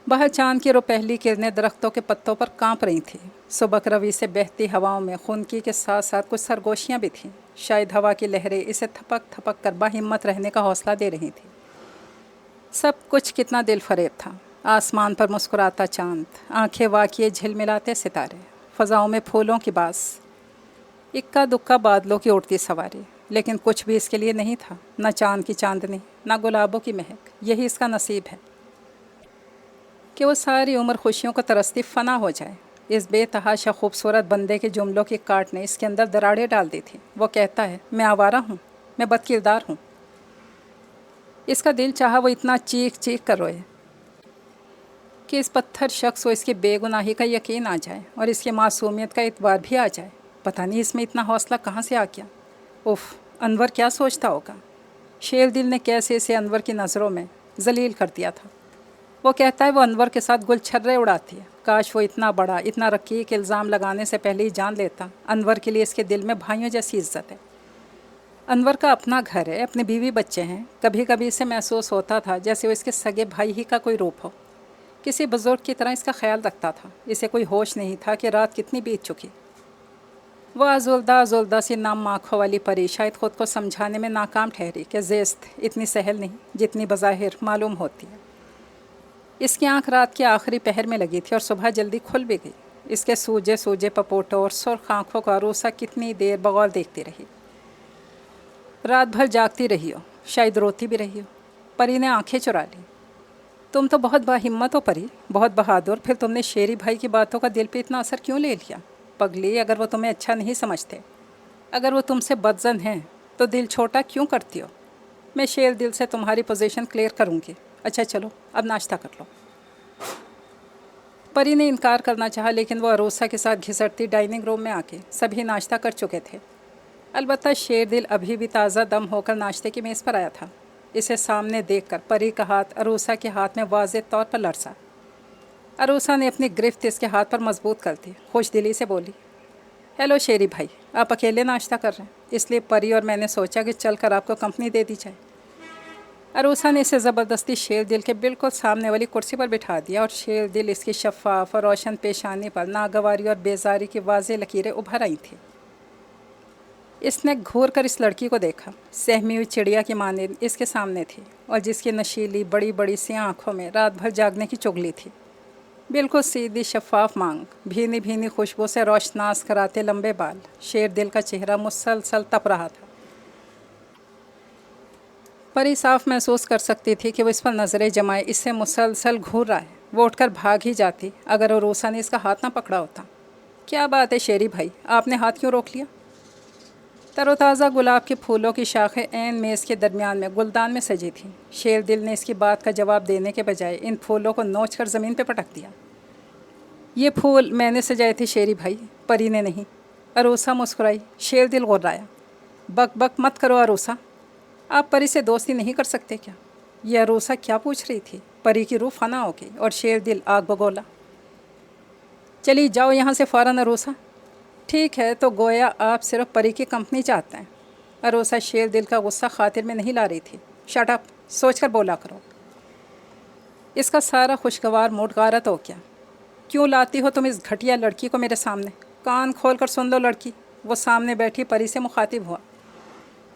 A: باہر چاند کی روپہلی کرنیں درختوں کے پتوں پر کانپ رہی تھیں. سبک روی سے بہتی ہواؤں میں خنکی کے ساتھ ساتھ کچھ سرگوشیاں بھی تھیں. شاید ہوا کی لہریں اسے تھپک تھپک کر باہمت رہنے کا حوصلہ دے رہی تھیں. سب کچھ کتنا دل فریب تھا. آسمان پر مسکراتا چاند، آنکھیں واقعے جھلملاتے ستارے، فضاؤں میں پھولوں کی باس، اکا دکا بادلوں کی اڑتی سواری. لیکن کچھ بھی اس کے لیے نہیں تھا. نہ چاند کی چاندنی، نہ گلابوں کی مہک. یہی اس کا نصیب ہے کہ وہ ساری عمر خوشیوں کو ترستی فنا ہو جائے. اس بے تحاشا خوبصورت بندے کے جملوں کی کاٹ نے اس کے اندر دراڑیں ڈال دی تھی. وہ کہتا ہے میں آوارہ ہوں، میں بد کردار ہوں. اس کا دل چاہا وہ اتنا چیخ چیخ کر روئے کہ اس پتھر شخص کو اس کی بے گناہی کا یقین آ جائے اور اس کی معصومیت کا اعتبار بھی آ جائے. پتہ نہیں اس میں اتنا حوصلہ کہاں سے آ گیا. اف، انور کیا سوچتا ہوگا. شیر دل نے کیسے اسے انور کی نظروں میں ذلیل کر دیا تھا. وہ کہتا ہے وہ انور کے ساتھ گل چھرے اڑاتی ہے. کاش وہ اتنا بڑا اتنا رقیق الزام لگانے سے پہلے ہی جان لیتا. انور کے لیے اس کے دل میں بھائیوں جیسی عزت ہے. انور کا اپنا گھر ہے، اپنے بیوی بچے ہیں. کبھی کبھی اسے محسوس ہوتا تھا جیسے وہ اس کے سگے بھائی ہی کا کوئی روپ ہو. کسی بزرگ کی طرح اس کا خیال رکھتا تھا. اسے کوئی ہوش نہیں تھا کہ رات کتنی بیت چکی. وہ آزولدہ سی نام آنکھوں والی پری شاید خود کو سمجھانے میں ناکام ٹھہری کہ زیست اتنی سہل نہیں جتنی بظاہر معلوم ہوتی ہے. اس کی آنکھ رات کے آخری پہر میں لگی تھی اور صبح جلدی کھل بھی گئی. اس کے سوجے سوجے پپوٹوں اور سرخ آنکھوں کو عروسا کتنی دیر بغور دیکھتی رہی. رات بھر جاگتی رہی ہو، شاید روتی بھی رہی ہو. پری نے آنکھیں چرا لی. تم تو بہت باہمت ہو پری، بہت بہادر. پھر تم نے شیری بھائی کی باتوں کا دل پہ اتنا اثر کیوں لے لیا؟ پگلی، اگر وہ تمہیں اچھا نہیں سمجھتے، اگر وہ تم سے بدظن ہیں تو دل چھوٹا کیوں کرتی ہو؟ میں شیر دل سے تمہاری پوزیشن کلیئر کروں گی. اچھا چلو اب ناشتہ کر لو. پری نے انکار کرنا چاہا لیکن وہ عروسا کے ساتھ گھسٹتی ڈائننگ روم میں آ کے سبھی ناشتہ کر چکے تھے. البتہ شیر دل ابھی بھی تازہ دم ہو کر ناشتے کی میز پر آیا تھا. اسے سامنے دیکھ کر پری کا ہاتھ عروسا کے ہاتھ میں واضح طور پر لرزا. عروسا نے اپنی گرفت اس کے ہاتھ پر مضبوط کر دی. خوش دلی سے بولی، ہیلو شیری بھائی، آپ اکیلے ناشتہ کر رہے ہیں؟ اس لیے پری اور میں نے سوچا کہ چل کر آپ کو کمپنی دے دی جائے. عروسا نے اسے زبردستی شیر دل کے بالکل سامنے والی کرسی پر بٹھا دیا اور شیر دل اس کی شفاف اور روشن پیشانی پر ناگواری اور بیزاری کی واضح لکیریں ابھر آئی تھیں. اس نے گھور کر اس لڑکی کو دیکھا. سہمی ہوئی چڑیا کی مانند اس کے سامنے تھی اور جس کی نشیلی بڑی بڑی سیاہ آنکھوں میں رات بھر جاگنے کی چغلی تھی. بالکل سیدھی شفاف مانگ، بھینی بھینی خوشبو سے روشناس کراتے لمبے بال. شیر دل کا چہرہ مسلسل تپ رہا تھا. پری صاف محسوس کر سکتی تھی کہ وہ اس پر نظریں جمائے اس سے مسلسل گھور رہا ہے. وہ اٹھ کر بھاگ ہی جاتی اگر عروسا نے اس کا ہاتھ نہ پکڑا ہوتا. کیا بات ہے شیری بھائی، آپ نے ہاتھ کیوں روک لیا؟ تر و تازہ گلاب کے پھولوں کی شاخیں عین میز کے درمیان میں گلدان میں سجی تھیں. شیر دل نے اس کی بات کا جواب دینے کے بجائے ان پھولوں کو نوچ کر زمین پہ پٹک دیا. یہ پھول میں نے سجائے تھے شیری بھائی، پری نے نہیں. عروسا مسکرائی. شیر دل غرایا. بک بک مت کرو عروسا، آپ پری سے دوستی نہیں کر سکتے کیا؟ یہ عروسا کیا پوچھ رہی تھی؟ پری کی روح فنا ہو گئی اور شیر دل آگ بگولا. چلی جاؤ یہاں سے فوراً عروسا. ٹھیک ہے تو گویا آپ صرف پری کی کمپنی چاہتے ہیں. عروسا شیر دل کا غصہ خاطر میں نہیں لا رہی تھی. شٹ اپ، سوچ کر بولا کرو. اس کا سارا خوشگوار موڈ غارت ہو گیا. کیوں لاتی ہو تم اس گھٹیا لڑکی کو میرے سامنے؟ کان کھول کر سن لو لڑکی. وہ سامنے بیٹھی پری سے مخاطب ہوا.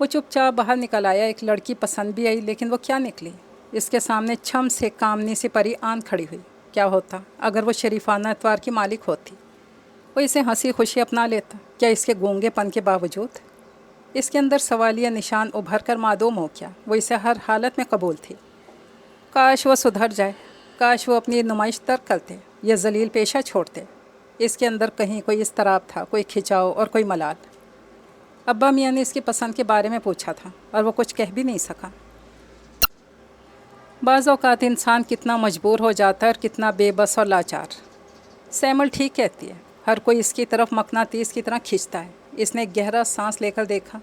A: وہ چپ چاپ باہر نکل آیا۔ ایک لڑکی پسند بھی آئی، لیکن وہ کیا نکلی؟ اس کے سامنے چھم سے کامنی سی پری آن کھڑی ہوئی۔ کیا ہوتا اگر وہ شریفانہ اتوار کی مالک ہوتی؟ وہ اسے ہنسی خوشی اپنا لیتا، کیا اس کے گونگے پن کے باوجود؟ اس کے اندر سوالیہ نشان ابھر کر معدوم ہو کیا؟ وہ اسے ہر حالت میں قبول تھی۔ کاش وہ سدھر جائے، کاش وہ اپنی نمائش ترک کرتے یا ذلیل پیشہ چھوڑتے۔ اس کے اندر کہیں کوئی اضطراب تھا، کوئی کھچاؤ اور کوئی ملال۔ ابا میاں نے اس کی پسند کے بارے میں پوچھا تھا اور وہ کچھ کہہ بھی نہیں سکا۔ بعض اوقات انسان کتنا مجبور ہو جاتا ہے اور کتنا بے بس اور لاچار۔ سیمل ٹھیک کہتی ہے، ہر کوئی اس کی طرف مقناطیس کی طرح کھینچتا ہے۔ اس نے ایک گہرا سانس لے کر دیکھا۔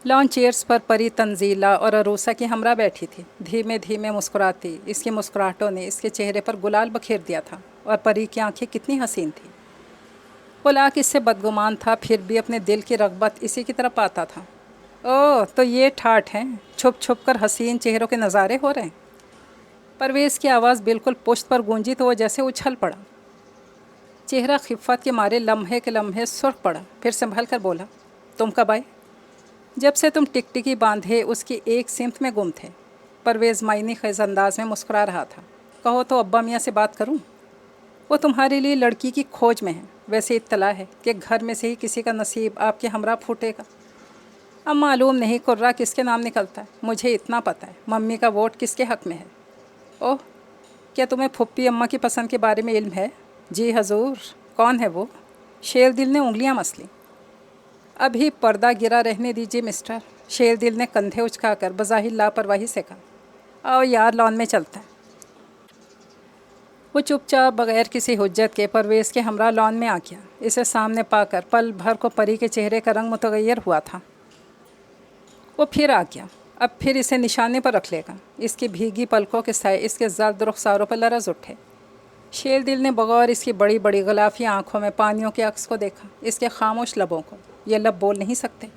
A: لان چیئرز پر پری تنزیلہ اور عروسہ کی ہمراہ بیٹھی تھی، دھیمے دھیمے مسکراتی۔ اس کی مسکراہٹوں نے اس کے چہرے پر گلال بکھیر دیا تھا، اور پری کی آنکھیں کتنی حسین تھیں۔ وہ لاکھ اس سے بدگمان تھا، پھر بھی اپنے دل کی رغبت اسی کی طرف آتا تھا۔ اوہ تو یہ ٹھاٹھ ہیں، چھپ چھپ کر حسین چہروں کے نظارے ہو رہے ہیں۔ پرویز کی آواز بالکل پشت پر گونجی تو وہ جیسے اچھل پڑا۔ چہرہ خفت کے مارے لمحے کے لمحے سرخ پڑا، پھر سنبھل کر بولا، تم کب آئے؟ جب سے تم ٹکٹکی باندھے اس کی ایک سمت میں گم تھے۔ پرویز معنی خیز انداز میں مسکرا رہا تھا۔ کہو تو ابا میاں سے بات کروں؟ وہ تمہارے لیے لڑکی کی کھوج میں ہے۔ ویسے اطلاع ہے کہ گھر میں سے ہی کسی کا نصیب آپ کے ہمراہ پھوٹے گا۔ اب معلوم نہیں قرہ کس کے نام نکلتا ہے، مجھے اتنا پتہ ہے ممی کا ووٹ کس کے حق میں ہے۔ اوہ، کیا تمہیں پھپھی اماں کی پسند کے بارے میں علم ہے؟ جی حضور۔ کون ہے وہ؟ شیر دل نے انگلیاں مسلیں۔ ابھی پردہ گرا رہنے دیجیے مسٹر۔ شیر دل نے کندھے اچکا کر بظاہر لاپرواہی سے کہا۔ آؤ یار، لان میں چلتا ہے۔ وہ چپ چاپ بغیر کسی حجت کے پرویز کے ہمراہ لان میں آ گیا۔ اسے سامنے پا کر پل بھر کو پری کے چہرے کا رنگ متغیر ہوا تھا۔ وہ پھر آ گیا، اب پھر اسے نشانے پر رکھ لے گا۔ اس کی بھیگی پلکوں کے سائے اس کے زرد رخساروں پر لرز اٹھے۔ شیر دل نے بغور اس کی بڑی بڑی غلافی آنکھوں میں پانیوں کے عکس کو دیکھا، اس کے خاموش لبوں کو۔ یہ لب بول نہیں سکتے،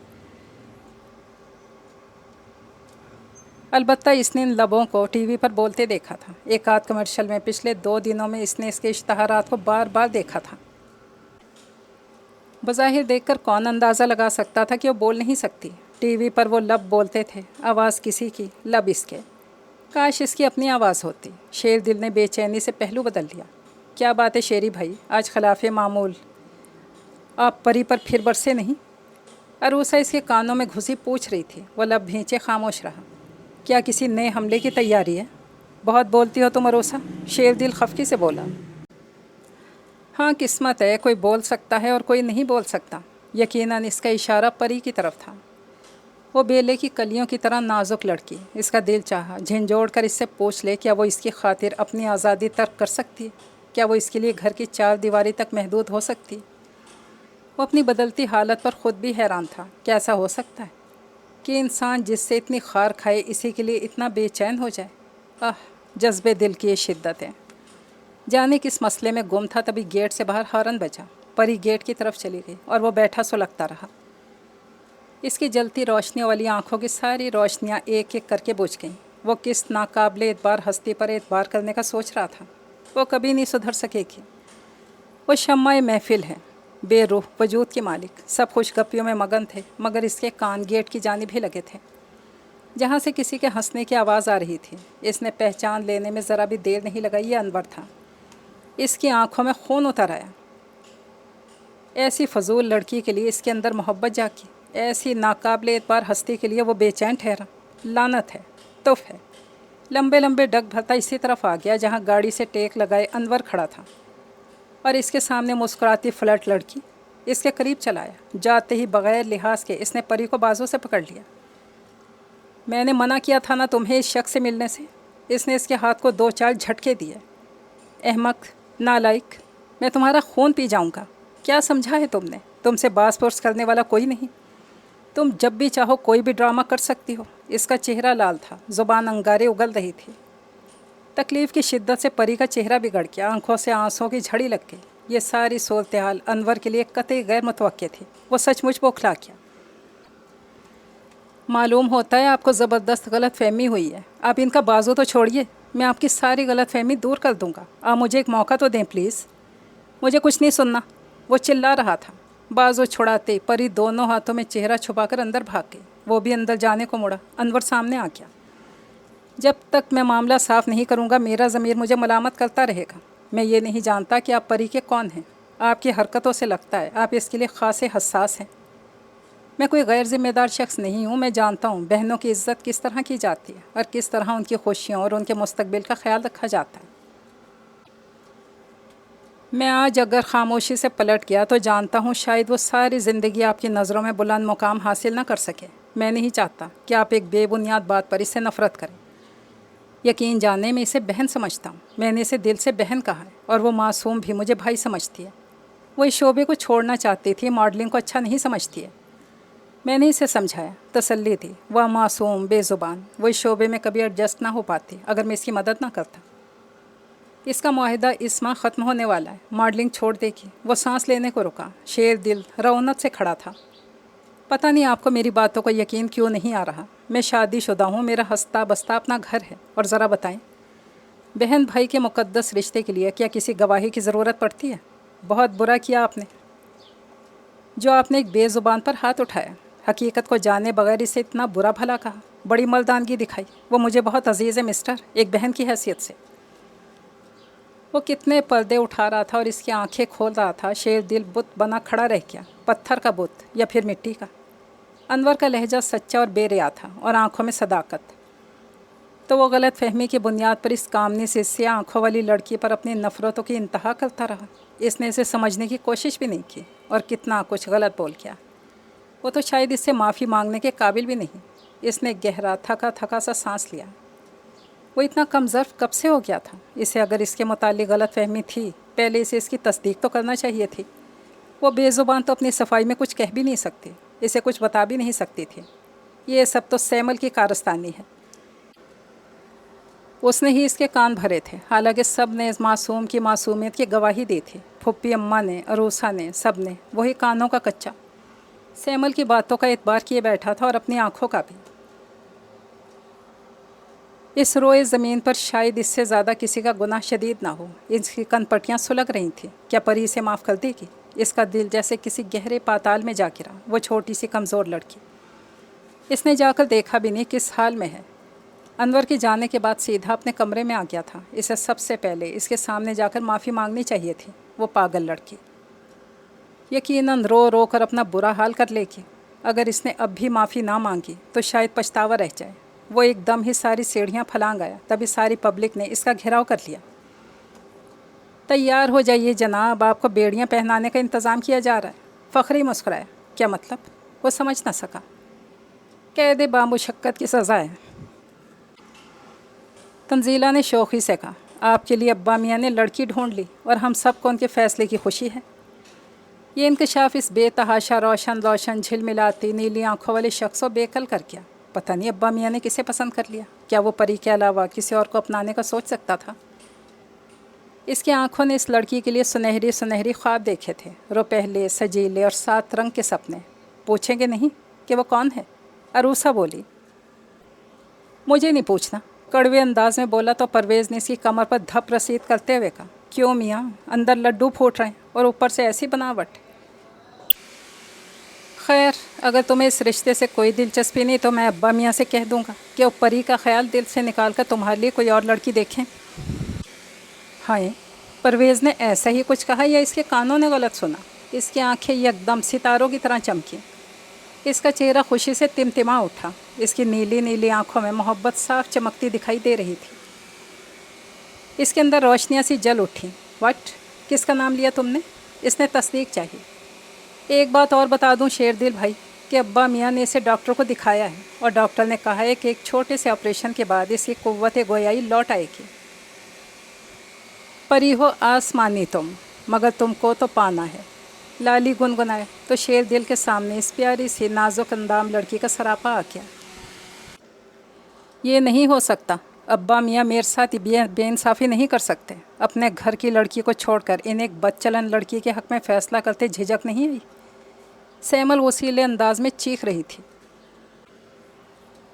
A: البتہ اس نے ان لبوں کو ٹی وی پر بولتے دیکھا تھا۔ ایک آدھ کمرشل میں پچھلے 2 دنوں میں اس نے اس کے اشتہارات کو بار بار دیکھا تھا۔ بظاہر دیکھ کر کون اندازہ لگا سکتا تھا کہ وہ بول نہیں سکتی؟ ٹی وی پر وہ لب بولتے تھے، آواز کسی کی، لب اس کے۔ کاش اس کی اپنی آواز ہوتی۔ شیر دل نے بے چینی سے پہلو بدل لیا۔ کیا بات ہے شیری بھائی، آج خلاف معمول آپ پری پر پھر برسے نہیں؟ عروسہ اس کے کانوں میں گھسی پوچھ رہی تھی۔ وہ لب بھینچے خاموش رہا۔ کیا کسی نئے حملے کی تیاری ہے؟ بہت بولتی ہو تم عروسہ، شیر دل خفقی سے بولا۔ ہاں قسمت ہے، کوئی بول سکتا ہے اور کوئی نہیں بول سکتا۔ یقیناً اس کا اشارہ پری کی طرف تھا۔ وہ بیلے کی کلیوں کی طرح نازک لڑکی، اس کا دل چاہا جھنجھوڑ کر اس سے پوچھ لے، کیا وہ اس کی خاطر اپنی آزادی ترک کر سکتی ہے؟ کیا وہ اس کے لیے گھر کی 4 دیواری تک محدود ہو سکتی؟ وہ اپنی بدلتی حالت پر خود بھی حیران تھا۔ کیسا ہو سکتا ہے کہ انسان جس سے اتنی خار کھائے اسی کے لیے اتنا بے چین ہو جائے؟ جذبے دل کی یہ شدتیں۔ جانے کس مسئلے میں گم تھا، تبھی گیٹ سے باہر ہارن بجا۔ پری گیٹ کی طرف چلی گئی اور وہ بیٹھا سلگتا رہا۔ اس کی جلتی روشنیوں والی آنکھوں کی ساری روشنیاں ایک ایک کر کے بجھ گئیں۔ وہ کس ناقابل اعتبار ہستی پر اعتبار کرنے کا سوچ رہا تھا؟ وہ کبھی نہیں سدھر سکے گی۔ وہ شمع محفل ہے، بے روح وجود کی مالک۔ سب خوش گپیوں میں مگن تھے، مگر اس کے کان گیٹ کی جانب ہی لگے تھے، جہاں سے کسی کے ہنسنے کی آواز آ رہی تھی۔ اس نے پہچان لینے میں ذرا بھی دیر نہیں لگائی، یہ انور تھا۔ اس کی آنکھوں میں خون اتر آیا۔ ایسی فضول لڑکی کے لیے اس کے اندر محبت جاگی، ایسی ناقابل اعتبار ہستی کے لیے وہ بے چین ٹھہرا۔ لعنت ہے، تف ہے۔ لمبے لمبے ڈگ بھرتا اسی طرف آ گیا جہاں گاڑی سے ٹیک لگائے انور کھڑا تھا، اور اس کے سامنے مسکراتی فلرٹ لڑکی اس کے قریب چلایا۔ جاتے ہی بغیر لحاظ کے اس نے پری کو بازو سے پکڑ لیا۔ میں نے منع کیا تھا نا تمہیں اس شخص سے ملنے سے؟ اس نے اس کے ہاتھ کو 2-4 جھٹکے دیے۔ احمق، نالائق، میں تمہارا خون پی جاؤں گا۔ کیا سمجھا ہے تم نے؟ تم سے باس پرس کرنے والا کوئی نہیں۔ تم جب بھی چاہو کوئی بھی ڈرامہ کر سکتی ہو۔ اس کا چہرہ لال تھا، زبان انگارے اگل رہی تھی۔ تکلیف کی شدت سے پری کا چہرہ بگڑ گیا، آنکھوں سے آنسوں کی جھڑی لگ گئی۔ یہ ساری صورتحال انور کے لیے قطعی غیر متوقع تھی۔ وہ سچ مچ بوکھلا گیا۔ معلوم ہوتا ہے آپ کو زبردست غلط فہمی ہوئی ہے۔ آپ ان کا بازو تو چھوڑیے، میں آپ کی ساری غلط فہمی دور کر دوں گا۔ آپ مجھے ایک موقع تو دیں پلیز۔ مجھے کچھ نہیں سننا، وہ چلا رہا تھا۔ بازو چھڑاتے پری دونوں ہاتھوں میں چہرہ چھپا کر اندر بھاگ گئی۔ وہ بھی اندر جانے کو مڑا۔ انور سامنے آ گیا۔ جب تک میں معاملہ صاف نہیں کروں گا میرا ضمیر مجھے ملامت کرتا رہے گا۔ میں یہ نہیں جانتا کہ آپ پری کے کون ہیں۔ آپ کی حرکتوں سے لگتا ہے آپ اس کے لیے خاصے حساس ہیں۔ میں کوئی غیر ذمہ دار شخص نہیں ہوں۔ میں جانتا ہوں بہنوں کی عزت کس طرح کی جاتی ہے اور کس طرح ان کی خوشیوں اور ان کے مستقبل کا خیال رکھا جاتا ہے۔ میں آج اگر خاموشی سے پلٹ گیا تو جانتا ہوں شاید وہ ساری زندگی آپ کی نظروں میں بلند مقام حاصل نہ کر سکے۔ میں نہیں چاہتا کہ آپ ایک بے بنیاد بات پر اس سے نفرت کریں۔ یقین جانے میں اسے بہن سمجھتا ہوں۔ میں نے اسے دل سے بہن کہا ہے اور وہ معصوم بھی مجھے بھائی سمجھتی ہے۔ وہ اس شعبے کو چھوڑنا چاہتی تھی، ماڈلنگ کو اچھا نہیں سمجھتی ہے۔ میں نے اسے سمجھایا، تسلی دی۔ وہ معصوم، بے زبان، وہ اس شعبے میں کبھی ایڈجسٹ نہ ہو پاتی اگر میں اس کی مدد نہ کرتا۔ اس کا معاہدہ اس ماہ ختم ہونے والا ہے، ماڈلنگ چھوڑ دے گی۔ وہ سانس لینے کو رکا۔ شیر دل رونت سے کھڑا تھا۔ پتہ نہیں آپ کو میری باتوں کو یقین کیوں نہیں آ رہا۔ میں شادی شدہ ہوں، میرا ہنستا بستا اپنا گھر ہے۔ اور ذرا بتائیں، بہن بھائی کے مقدس رشتے کے لیے کیا کسی گواہی کی ضرورت پڑتی ہے؟ بہت برا کیا آپ نے جو آپ نے ایک بے زبان پر ہاتھ اٹھایا، حقیقت کو جانے بغیر اسے اتنا برا بھلا کہا، بڑی مردانگی دکھائی۔ وہ مجھے بہت عزیز ہے مسٹر، ایک بہن کی حیثیت سے۔ وہ کتنے پردے اٹھا رہا تھا اور اس کی آنکھیں کھول رہا تھا۔ شیر دل بت بنا کھڑا رہ گیا، پتھر کا بت یا پھر مٹی کا۔ انور کا لہجہ سچا اور بے ریا تھا اور آنکھوں میں صداقت۔ تو وہ غلط فہمی کی بنیاد پر اس کامنی سے سیاہ آنکھوں والی لڑکی پر اپنی نفرتوں کی انتہا کرتا رہا۔ اس نے اسے سمجھنے کی کوشش بھی نہیں کی اور کتنا کچھ غلط بول گیا۔ وہ تو شاید اس سے معافی مانگنے کے قابل بھی نہیں۔ اس نے گہرا تھکا تھکا سا سانس لیا۔ وہ اتنا کم ظرف کب سے ہو گیا تھا؟ اسے اگر اس کے متعلق غلط فہمی تھی پہلے اسے اس کی تصدیق تو کرنا چاہیے تھی۔ وہ بے زبان تو اپنی صفائی میں کچھ کہہ بھی نہیں سکتی، اسے کچھ بتا بھی نہیں سکتی تھی۔ یہ سب تو سیمل کی کارستانی ہے۔ اس نے ہی اس کے کان بھرے تھے، حالانکہ سب نے اس معصوم کی معصومیت کی گواہی دی تھی۔ پھپھی اماں نے، عروسا نے، سب نے، وہی کانوں کا کچا۔ سیمل کی باتوں کا اعتبار کیے بیٹھا تھا اور اپنی آنکھوں کا بھی۔ اس روئے زمین پر شاید اس سے زیادہ کسی کا گناہ شدید نہ ہو۔ اس کی کن پٹیاں سلگ رہی تھیں۔ کیا پری اسے معاف کر دے گی؟ اس کا دل جیسے کسی گہرے پاتال میں جا گرا۔ وہ چھوٹی سی کمزور لڑکی، اس نے جا کر دیکھا بھی نہیں کس حال میں ہے۔ انور کے جانے کے بعد سیدھا اپنے کمرے میں آ گیا تھا۔ اسے سب سے پہلے اس کے سامنے جا کر معافی مانگنی چاہیے تھی۔ وہ پاگل لڑکی یقیناً رو رو کر اپنا برا حال کر لے گی۔ اگر اس نے اب بھی معافی نہ مانگی تو شاید پچھتاوا رہ جائے۔ وہ ایک دم ہی ساری سیڑھیاں پھلانگ آیا، تبھی ساری پبلک نے اس کا گھیراؤ کر لیا۔ تیار ہو جائیے جناب، آپ کو بیڑیاں پہنانے کا انتظام کیا جا رہا ہے۔ فخری مسکرایا۔ کیا مطلب؟ وہ سمجھ نہ سکا۔ قید بامشقت کی سزا ہے۔ تنزیلہ نے شوخی سے کہا، آپ کے لیے ابا میاں نے لڑکی ڈھونڈ لی اور ہم سب کو ان کے فیصلے کی خوشی ہے۔ یہ انکشاف اس بے تحاشا روشن جھلملاتی نیلی آنکھوں والے شخص کو بے قل کر گیا۔ پتہ نہیں ابا میاں نے کسے پسند کر لیا۔ کیا وہ پری کے علاوہ کسی اور کو اپنانے کا سوچ سکتا تھا؟ اس کی آنکھوں نے اس لڑکی کے لیے سنہری سنہری خواب دیکھے تھے، روپہلے، سجیلے اور 7 رنگ کے سپنے۔ پوچھیں گے نہیں کہ وہ کون ہے؟ عروسا بولی۔ مجھے نہیں پوچھنا، کڑوے انداز میں بولا تو پرویز نے اس کی کمر پر دھپ رسید کرتے ہوئے کہا، کیوں میاں، اندر لڈو پھوٹ رہے ہیں اور اوپر سے ایسی بناوٹ۔ خیر، اگر تمہیں اس رشتے سے کوئی دلچسپی نہیں تو میں ابا میاں سے کہہ دوں گا کہ وہ پری کا خیال دل سے نکال کر تمہارے لیے کوئی اور لڑکی دیکھیں۔ ہائے، پرویز نے ایسا ہی کچھ کہا یا اس کے کانوں نے غلط سنا؟ اس کی آنکھیں یکدم ستاروں کی طرح چمکیں۔ اس کا چہرہ خوشی سے تمتما اٹھا۔ اس کی نیلی نیلی آنکھوں میں محبت صاف چمکتی دکھائی دے رہی تھی۔ اس کے اندر روشنیاں سی جل اٹھیں۔ وٹ؟ کس کا نام لیا تم نے؟ اس نے تصدیق چاہی۔ ایک بات اور بتا دوں شیر دل بھائی کہ ابا میاں نے اسے ڈاکٹر کو دکھایا ہے اور ڈاکٹر نے کہا ہے کہ ایک چھوٹے سے آپریشن کے بعد اس کی قوت گویائی لوٹ آئے گی۔ پری ہو آسمانی تم، مگر تم کو تو پانا ہے، لالی گنگنائے تو شیر دل کے سامنے اس پیاری سی نازک اندام لڑکی کا سراپا آ گیا۔ یہ نہیں ہو سکتا، ابا میاں میرے ساتھ بے انصافی نہیں کر سکتے۔ اپنے گھر کی لڑکی کو چھوڑ کر ان ایک بد چلن لڑکی کے حق میں فیصلہ کرتے جھجک نہیں آئی؟ سیمل وسیلے انداز میں چیخ رہی تھی۔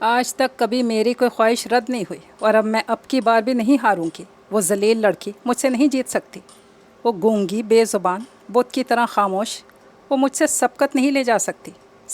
A: آج تک کبھی میری کوئی خواہش رد نہیں ہوئی اور اب میں اب کی بار بھی نہیں ہاروں گی۔ وہ ذلیل لڑکی مجھ سے نہیں جیت سکتی۔ وہ گونگی، بے زبان، بت کی طرح خاموش، وہ مجھ سے سبقت نہیں لے جا سکتی۔